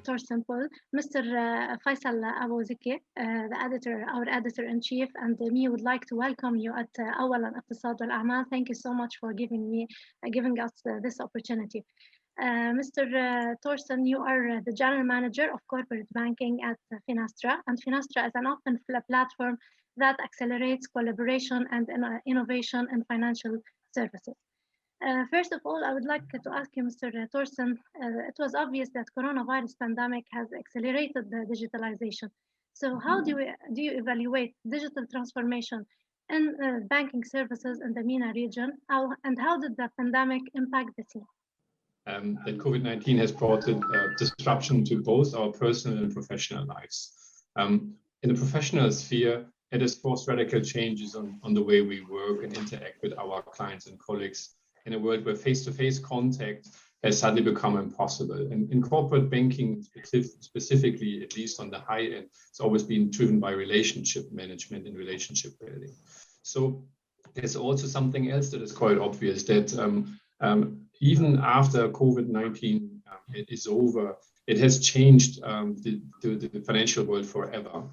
Torsten Paul, Mr. Faisal Abu Zaki, our editor-in-chief, and me would like to welcome you at أولاً اقتصاد والأعمال. Thank you so much for giving us this opportunity. Mr. Torsten, you are the General Manager of Corporate Banking at Feinastra, and Feinastra is an open platform that accelerates collaboration and innovation in financial services. First of all, I would like to ask you, Mr. Torsten, it was obvious that coronavirus pandemic has accelerated the digitalization. So how do you evaluate digital transformation in banking services in the MENA region, and how did the pandemic impact the team? That COVID-19 has brought a disruption to both our personal and professional lives. In the professional sphere, it has forced radical changes on the way we work and interact with our clients and colleagues in a world where face-to-face contact has suddenly become impossible. And in corporate banking, specifically, at least on the high end, it's always been driven by relationship management and relationship building. So there's also something else that is quite obvious, that even after COVID-19 is over, it has changed the financial world forever.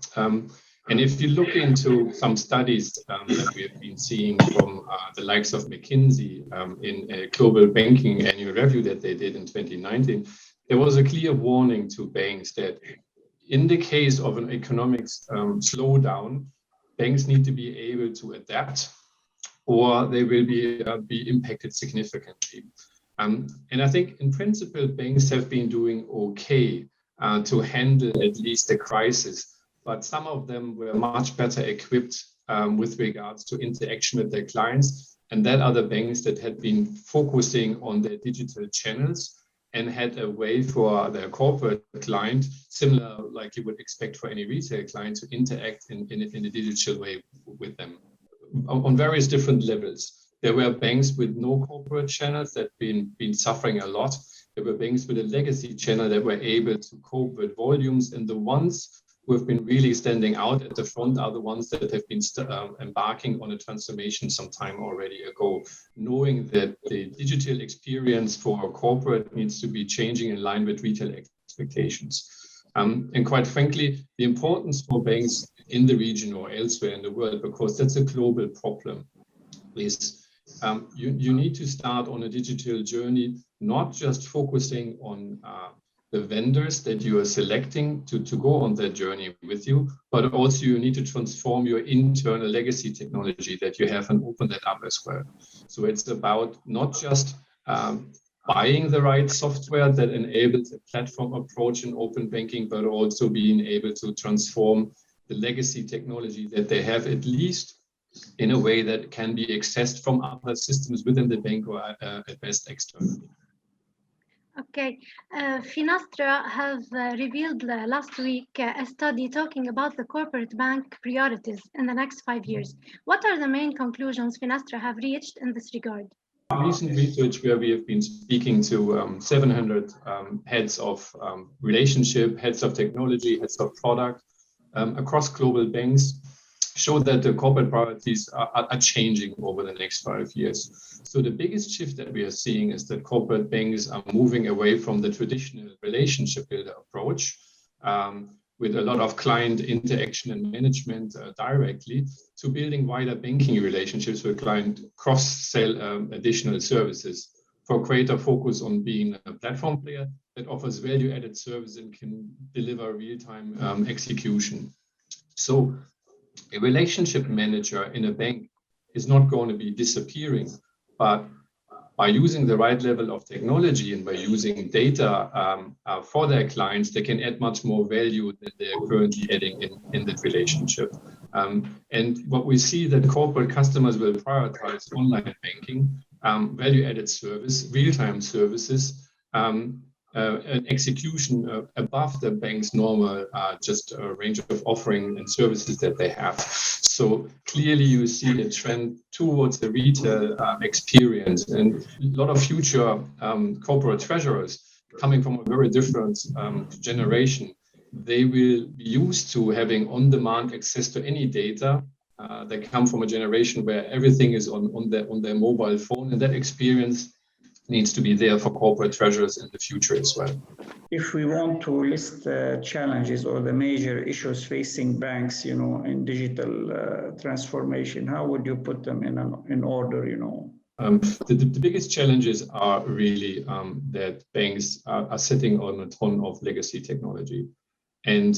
And if you look into some studies that we have been seeing from the likes of McKinsey in a global banking annual review that they did in 2019, there was a clear warning to banks that in the case of an economic slowdown, banks need to be able to adapt, or they will be impacted significantly. And I think in principle, banks have been doing okay to handle at least the crisis, but some of them were much better equipped with regards to interaction with their clients. And that are the banks that had been focusing on their digital channels and had a way for their corporate client, similar like you would expect for any retail client, to interact in a digital way with them on various different levels. There were banks with no corporate channels that been suffering a lot. There were banks with a legacy channel that were able to cope with volumes, and the ones who have been really standing out at the front are the ones that have been embarking on a transformation some time already ago, knowing that the digital experience for a corporate needs to be changing in line with retail expectations. And quite frankly, the importance for banks in the region or elsewhere in the world, because that's a global problem, is you need to start on a digital journey, not just focusing on the vendors that you are selecting to go on that journey with you, but also you need to transform your internal legacy technology that you have and open that up as well. So it's about not just buying the right software that enables a platform approach in open banking, but also being able to transform the legacy technology that they have, at least in a way that can be accessed from other systems within the bank or at best externally. Okay, Feinastra have revealed last week a study talking about the corporate bank priorities in the next 5 years. What are the main conclusions Feinastra have reached in this regard? Recent research where we have been speaking to 700 heads of relationship, heads of technology, heads of product across global banks show that the corporate priorities are changing over the next 5 years. So the biggest shift that we are seeing is that corporate banks are moving away from the traditional relationship builder approach with a lot of client interaction and management directly, to building wider banking relationships with client, cross-sell additional services for greater focus on being a platform player that offers value-added service and can deliver real-time execution. So a relationship manager in a bank is not going to be disappearing, but by using the right level of technology and by using data for their clients, they can add much more value than they're currently adding in that relationship. And what we see that corporate customers will prioritize online banking, value-added service, real-time services, an execution above the bank's normal just a range of offering and services that they have. So clearly you see a trend towards the retail experience, and a lot of future corporate treasurers coming from a very different generation. They will be used to having on-demand access to any data. They come from a generation where everything is on their mobile phone, and that experience needs to be there for corporate treasurers in the future as well. If we want to list the challenges or the major issues facing banks, in digital transformation, how would you put them in order, The biggest challenges are really that banks are sitting on a ton of legacy technology, and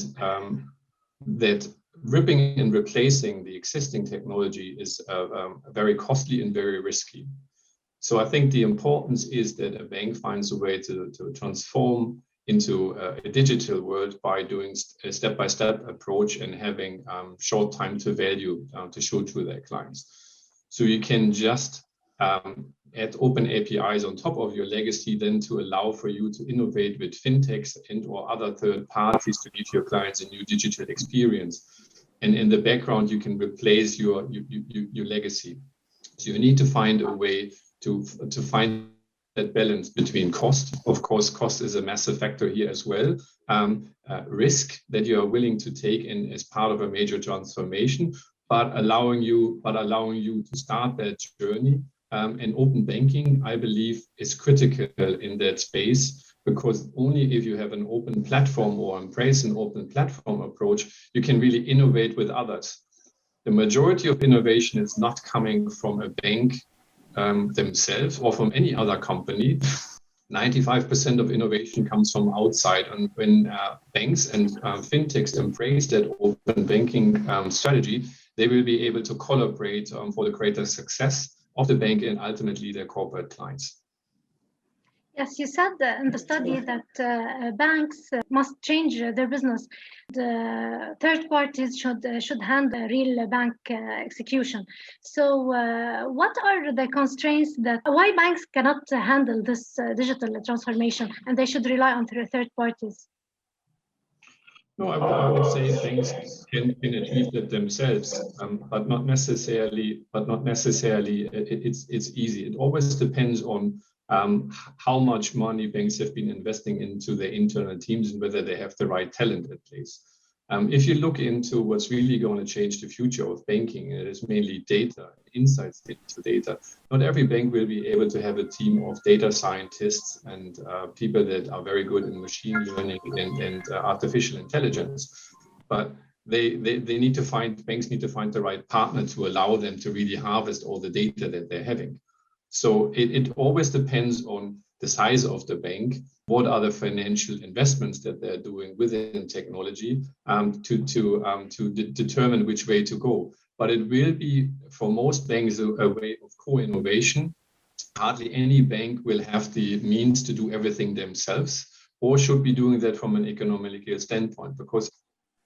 that ripping and replacing the existing technology is very costly and very risky. So I think the importance is that a bank finds a way to transform into a digital world by doing a step-by-step approach and having short time to value to show to their clients. So you can just add open APIs on top of your legacy then to allow for you to innovate with fintechs and or other third parties to give your clients a new digital experience. And in the background, you can replace your legacy. So you need to find a way to find that balance between cost. Of course, cost is a massive factor here as well. Risk that you are willing to take in as part of a major transformation, but allowing you to start that journey. And open banking, I believe, is critical in that space, because only if you have an open platform or embrace an open platform approach, you can really innovate with others. The majority of innovation is not coming from a bank themselves or from any other company. 95% of innovation comes from outside, and when banks and fintechs embrace that open banking strategy, they will be able to collaborate for the greater success of the bank and ultimately their corporate clients. Yes, you said in the study that banks must change their business. The third parties should handle real bank execution. So what are the constraints why banks cannot handle this digital transformation and they should rely on third parties? No, I would say banks can achieve that themselves, but not necessarily. It's easy. It always depends on how much money banks have been investing into their internal teams and whether they have the right talent in place. If you look into what's really going to change the future of banking, it is mainly data, insights into data. Not every bank will be able to have a team of data scientists and people that are very good in machine learning and artificial intelligence. But banks need to find the right partner to allow them to really harvest all the data that they're having. So it always depends on the size of the bank, what are the financial investments that they're doing within technology to determine which way to go. But it will be, for most banks, a way of co-innovation. Hardly any bank will have the means to do everything themselves, or should be doing that from an economical standpoint, because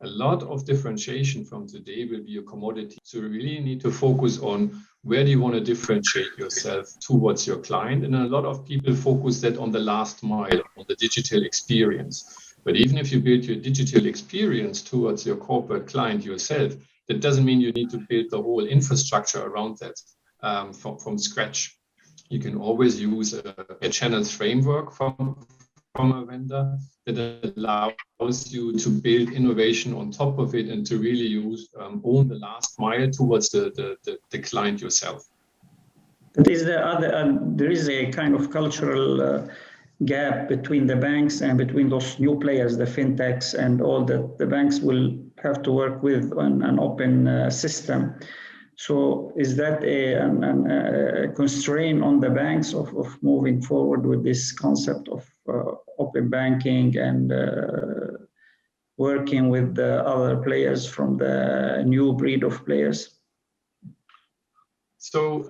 a lot of differentiation from today will be a commodity. So you really need to focus on where do you want to differentiate yourself towards your client. And a lot of people focus that on the last mile, on the digital experience. But even if you build your digital experience towards your corporate client yourself, that doesn't mean you need to build the whole infrastructure around that from scratch. You can always use a channels framework from a vendor that allows you to build innovation on top of it and to really own the last mile towards the client yourself. There is a kind of cultural gap between the banks and between those new players, the fintechs, and all that. The banks will have to work with an open system. So is that a constraint on the banks of moving forward with this concept of open banking and working with the other players from the new breed of players? So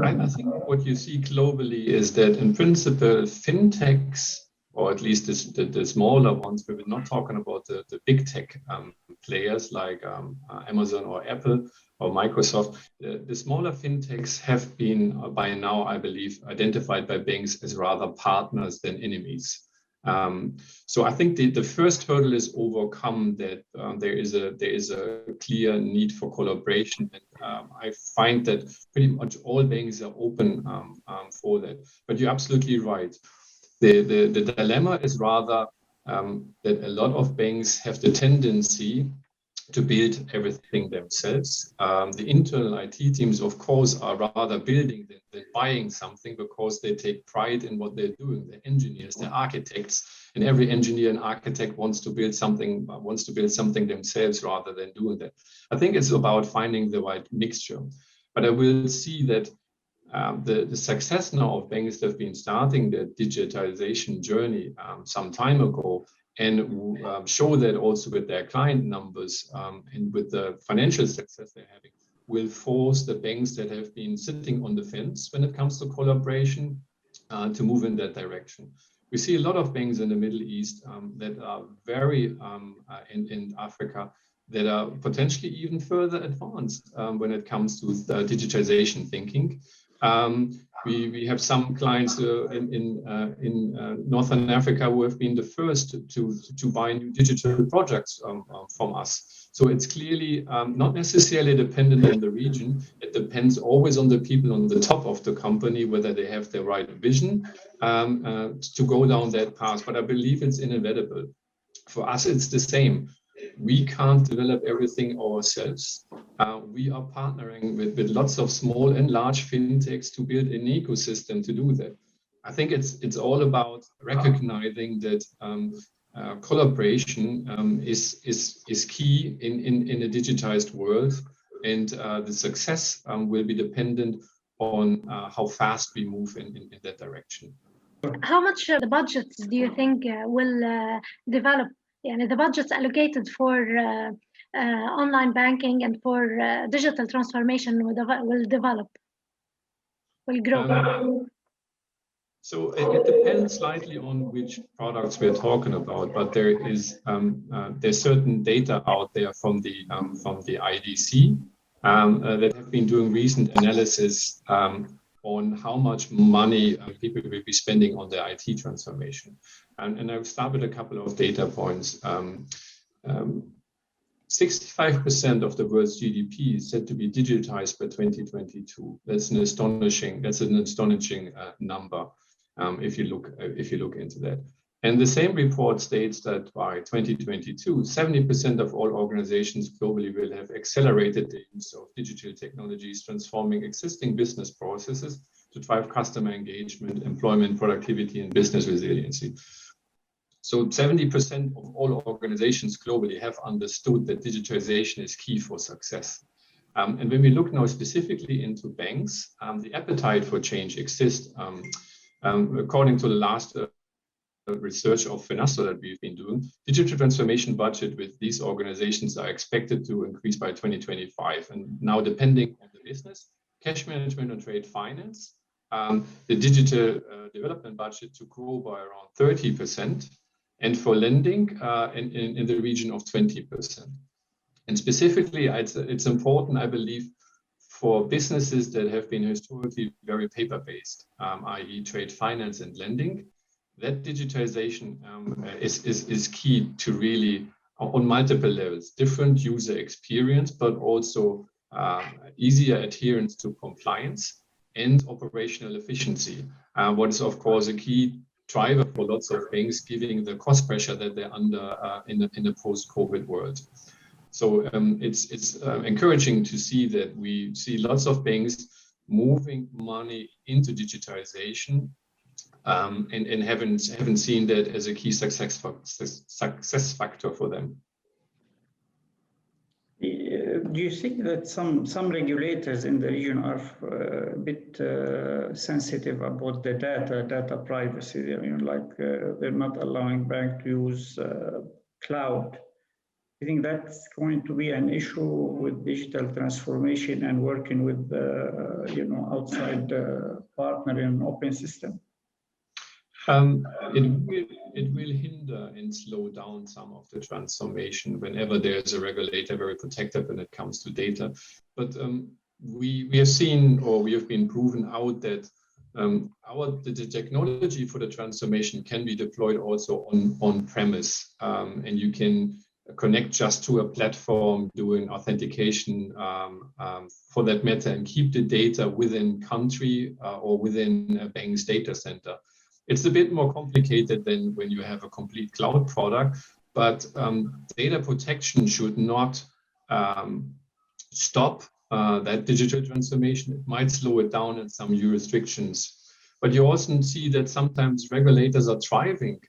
I think what you see globally is that in principle, fintechs, or at least the smaller ones, but we're not talking about the big tech players like Amazon or Apple or Microsoft. The smaller fintechs have been by now, I believe, identified by banks as rather partners than enemies. So I think the first hurdle is overcome, that there is a clear need for collaboration, and I find that pretty much all banks are open for that. But you're absolutely right. The dilemma is rather that a lot of banks have the tendency to build everything themselves. The internal IT teams, of course, are rather building than buying something, because they take pride in what they're doing. They're engineers, they're architects, and every engineer and architect wants to build something themselves rather than doing that. I think it's about finding the right mixture. But I will see that the success now of banks that have been starting the digitalization journey some time ago, and show that also with their client numbers and with the financial success they're having, will force the banks that have been sitting on the fence when it comes to collaboration to move in that direction. We see a lot of banks in the Middle East that are very, in Africa, that are potentially even further advanced when it comes to the digitization thinking. We have some clients in Northern Africa who have been the first to buy new digital projects from us. So it's clearly not necessarily dependent on the region. It depends always on the people on the top of the company, whether they have the right vision to go down that path. But I believe it's inevitable. For us, it's the same. We can't develop everything ourselves. We are partnering with lots of small and large fintechs to build an ecosystem to do that. I think it's all about recognizing that collaboration is key in a digitized world, and the success will be dependent on how fast we move in that direction. How much the budgets do you think will develop? The budgets allocated for online banking and for digital transformation will grow? So it depends slightly on which products we're talking about, but there's certain data out there from the IDC that have been doing recent analysis on how much money people will be spending on their IT transformation. And I'll start with a couple of data points. 65% of the world's GDP is said to be digitized by 2022. That's an astonishing number if you look into that. And the same report states that by 2022, 70% of all organizations globally will have accelerated the use of digital technologies, transforming existing business processes to drive customer engagement, employment, productivity, and business resiliency. So 70% of all organizations globally have understood that digitalization is key for success. And when we look now specifically into banks, the appetite for change exists. According to the last research of Feinstra that we've been doing, digital transformation budget with these organizations are expected to increase by 2025. And now, depending on the business, cash management and trade finance, the digital development budget to grow by around 30%, and for lending in the region of 20%. And specifically, it's important, I believe, for businesses that have been historically very paper-based, i.e. trade finance and lending, that digitization is key to really, on multiple levels, different user experience, but also easier adherence to compliance and operational efficiency. What is, of course, a key driver for lots of banks, given the cost pressure that they're under in the post-COVID world. So it's encouraging to see that we see lots of banks moving money into digitization and haven't seen that as a key success factor for them. Do you think that some regulators in the region are a bit sensitive about the data privacy? They're not allowing banks to use cloud. I think that's going to be an issue with digital transformation and working with outside partner in an open system. It will hinder and slow down some of the transformation whenever there's a regulator very protective when it comes to data. But we have seen, or we have been proven out that the technology for the transformation can be deployed also on premise, and you can connect just to a platform doing authentication for that matter, and keep the data within country or within a bank's data center. It's a bit more complicated than when you have a complete cloud product, but data protection should not stop that digital transformation. It might slow it down in some jurisdictions. But you also see that sometimes regulators are driving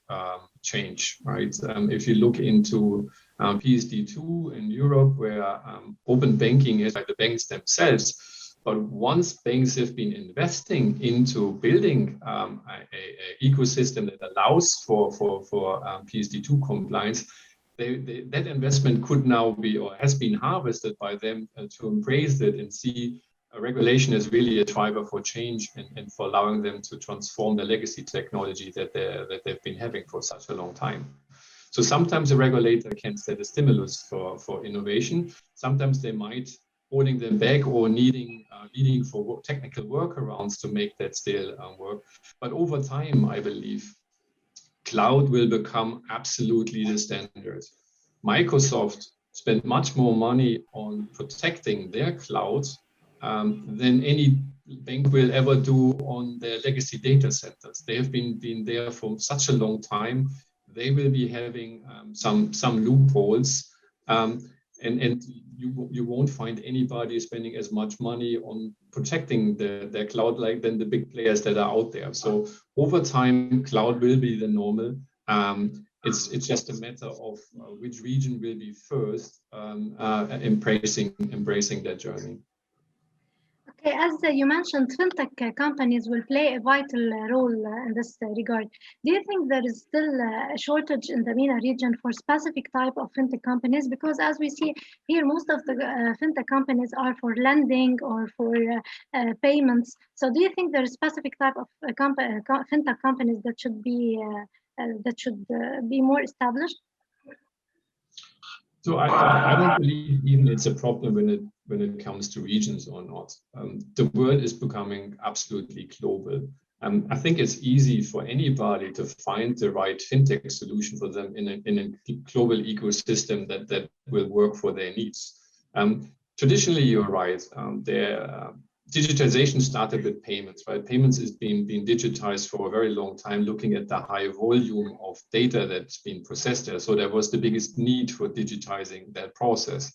change, right? If you look into PSD2 in Europe, where open banking is by the banks themselves, but once banks have been investing into building an ecosystem that allows for PSD2 compliance, that investment could now be or has been harvested by them to embrace it and see regulation is really a driver for change and for allowing them to transform the legacy technology that they've been having for such a long time. So sometimes a regulator can set a stimulus for innovation. Sometimes they might holding them back or needing for technical workarounds to make that still work. But over time, I believe cloud will become absolutely the standard. Microsoft spent much more money on protecting their cloud than any bank will ever do on their legacy data centers. They have been there for such a long time. They will be having some loopholes, and you won't find anybody spending as much money on protecting their cloud than the big players that are out there. So over time, cloud will be the normal. It's just a matter of which region will be first embracing that journey. Okay, as you mentioned, fintech companies will play a vital role in this regard. Do you think there is still a shortage in the MENA region for specific type of fintech companies? Because as we see here, most of the fintech companies are for lending or for payments. So do you think there is specific type of fintech companies that should be more established? So I don't believe even it's a problem when it comes to regions or not. The world is becoming absolutely global. I think it's easy for anybody to find the right fintech solution for them in a global ecosystem that will work for their needs. Traditionally, you're right. Digitization started with payments, right? Payments is being digitized for a very long time, looking at the high volume of data that's been processed there. So there was the biggest need for digitizing that process.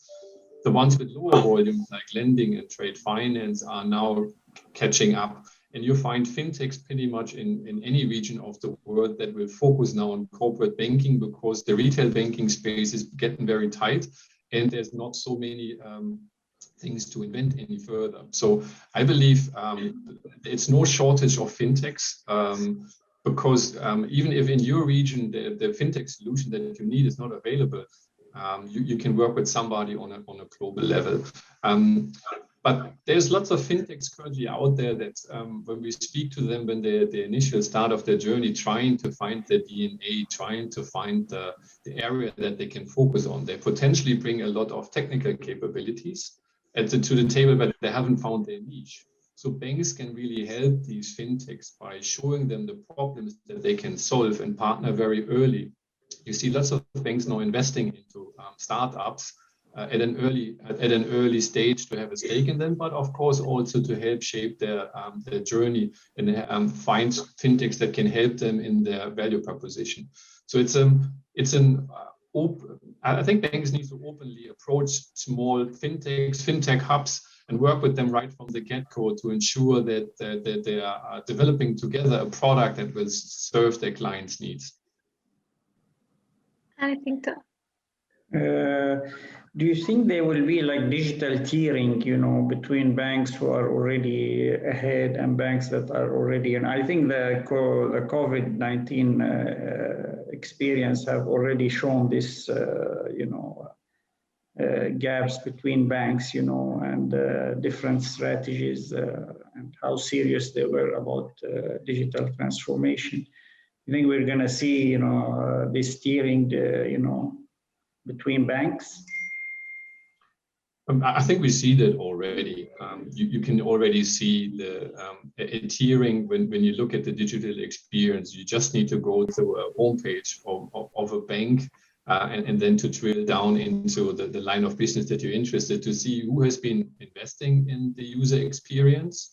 The ones with lower volumes, like lending and trade finance, are now catching up. And you find fintechs pretty much in any region of the world that will focus now on corporate banking, because the retail banking space is getting very tight and there's not so many things to invent any further. So I believe it's no shortage of fintechs, because even if in your region the fintech solution that you need is not available, you can work with somebody on a global level. But there's lots of fintechs currently out there that when we speak to them, when the initial start of their journey, trying to find their DNA, trying to find the area that they can focus on, they potentially bring a lot of technical capabilities to the table, but they haven't found their niche. So banks can really help these fintechs by showing them the problems that they can solve and partner very early. You see lots of banks now investing into startups at an early stage to have a stake in them, but of course also to help shape their journey and find fintechs that can help them in their value proposition. So I think banks need to openly approach small fintech hubs and work with them right from the get-go to ensure that they are developing together a product that will serve their clients' needs. I think so. Do you think there will be like digital tiering, between banks who are already ahead and banks that are already? And I think the COVID-19 experience have already shown this, gaps between banks, and different strategies and how serious they were about digital transformation. You think we're going to see, this tiering, between banks? I think we see that already. You can already see the tiering when you look at the digital experience. You just need to go to a homepage of a bank and then to drill down into the line of business that you're interested to see who has been investing in the user experience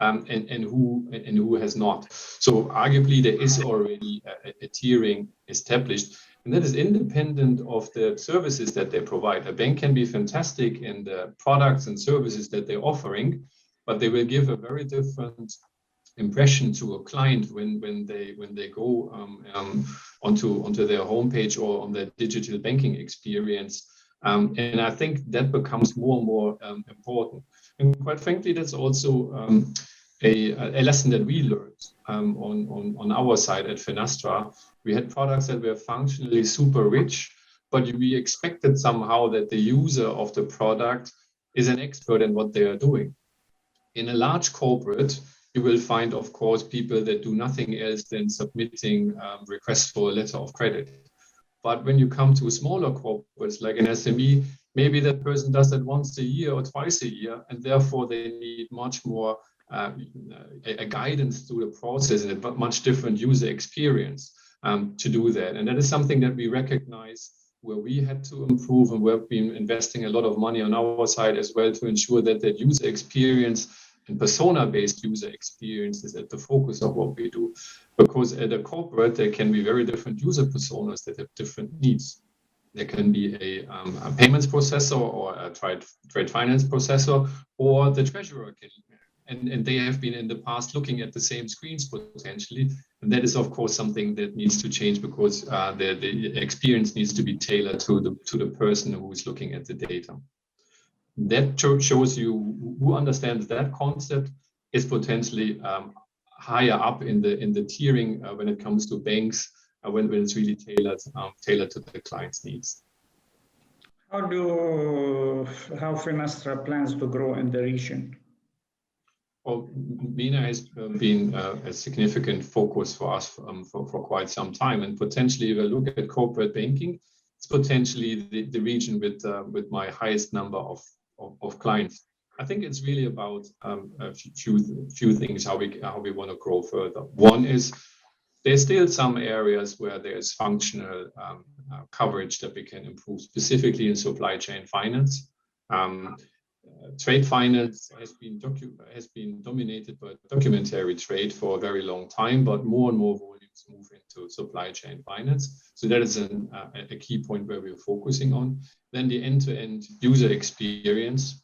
and who has not. So arguably there is already a tiering established. And that is independent of the services that they provide. A bank can be fantastic in the products and services that they're offering, but they will give a very different impression to a client when they go onto their homepage or on their digital banking experience. And I think that becomes more and more important. And quite frankly, that's also a lesson that we learned on our side at Feinstra. We had products that were functionally super rich, but we expected somehow that the user of the product is an expert in what they are doing. In a large corporate, you will find, of course, people that do nothing else than submitting requests for a letter of credit. But when you come to smaller corporates like an SME, maybe that person does that once a year or twice a year, and therefore they need much more a guidance through the process and a much different user experience to do that. And that is something that we recognize where we had to improve, and we've been investing a lot of money on our side as well to ensure that that user experience and persona-based user experience is at the focus of what we do. Because at a corporate, there can be very different user personas that have different needs. There can be a payments processor or a trade finance processor, or the treasurer can. And they have been in the past looking at the same screens potentially. And that is, of course, something that needs to change because the experience needs to be tailored to the person who is looking at the data. That shows you who understands that concept is potentially higher up in the tiering when it comes to banks, when it's really tailored to the client's needs. How Feinstra plans to grow in the region? Well, MENA has been a significant focus for us for quite some time, and potentially if I look at corporate banking, it's potentially the region with my highest number of clients. I think it's really about a few things how we want to grow further. One is there's still some areas where there's functional coverage that we can improve, specifically in supply chain finance. Trade finance has been dominated by documentary trade for a very long time, but more and more volumes move into supply chain finance. So that is a key point where we're focusing on. Then the end-to-end user experience,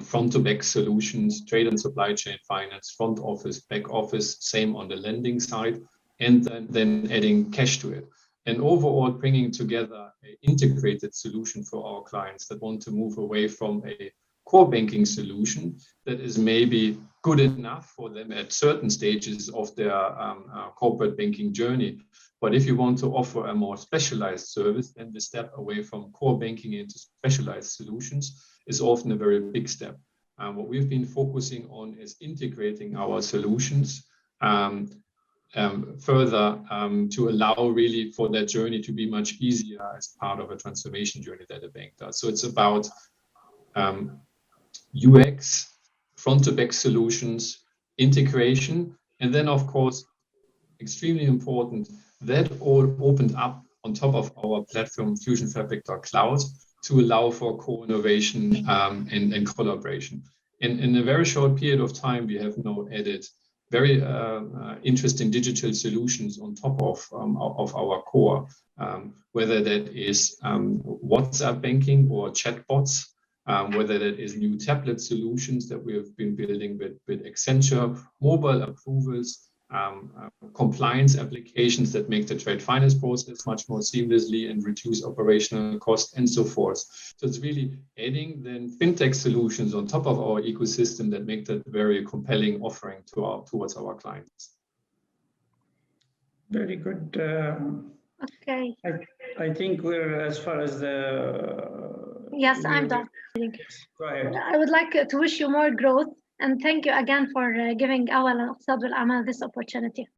front to back solutions, trade and supply chain finance, front office, back office, same on the lending side, and then adding cash to it. And overall bringing together an integrated solution for our clients that want to move away from a core banking solution that is maybe good enough for them at certain stages of their corporate banking journey. But if you want to offer a more specialized service, then the step away from core banking into specialized solutions is often a very big step. What we've been focusing on is integrating our solutions further to allow really for that journey to be much easier as part of a transformation journey that a bank does. So it's about UX, front to back solutions, integration, and then of course, extremely important, that all opened up on top of our platform Fusion Fabric Cloud to allow for co-innovation and collaboration. In a very short period of time, we have now added very interesting digital solutions on top of our core, whether that is WhatsApp banking or chatbots, whether that is new tablet solutions that we have been building with Accenture, mobile approvals, compliance applications that make the trade finance process much more seamlessly and reduce operational costs and so forth. So it's really adding then fintech solutions on top of our ecosystem that make that very compelling offering towards our clients. Very good. Okay. I think we're as far as the... Yes, I'm done. Go ahead. I would like to wish you more growth, and thank you again for giving أولاً اقتصاد والأعمال this opportunity.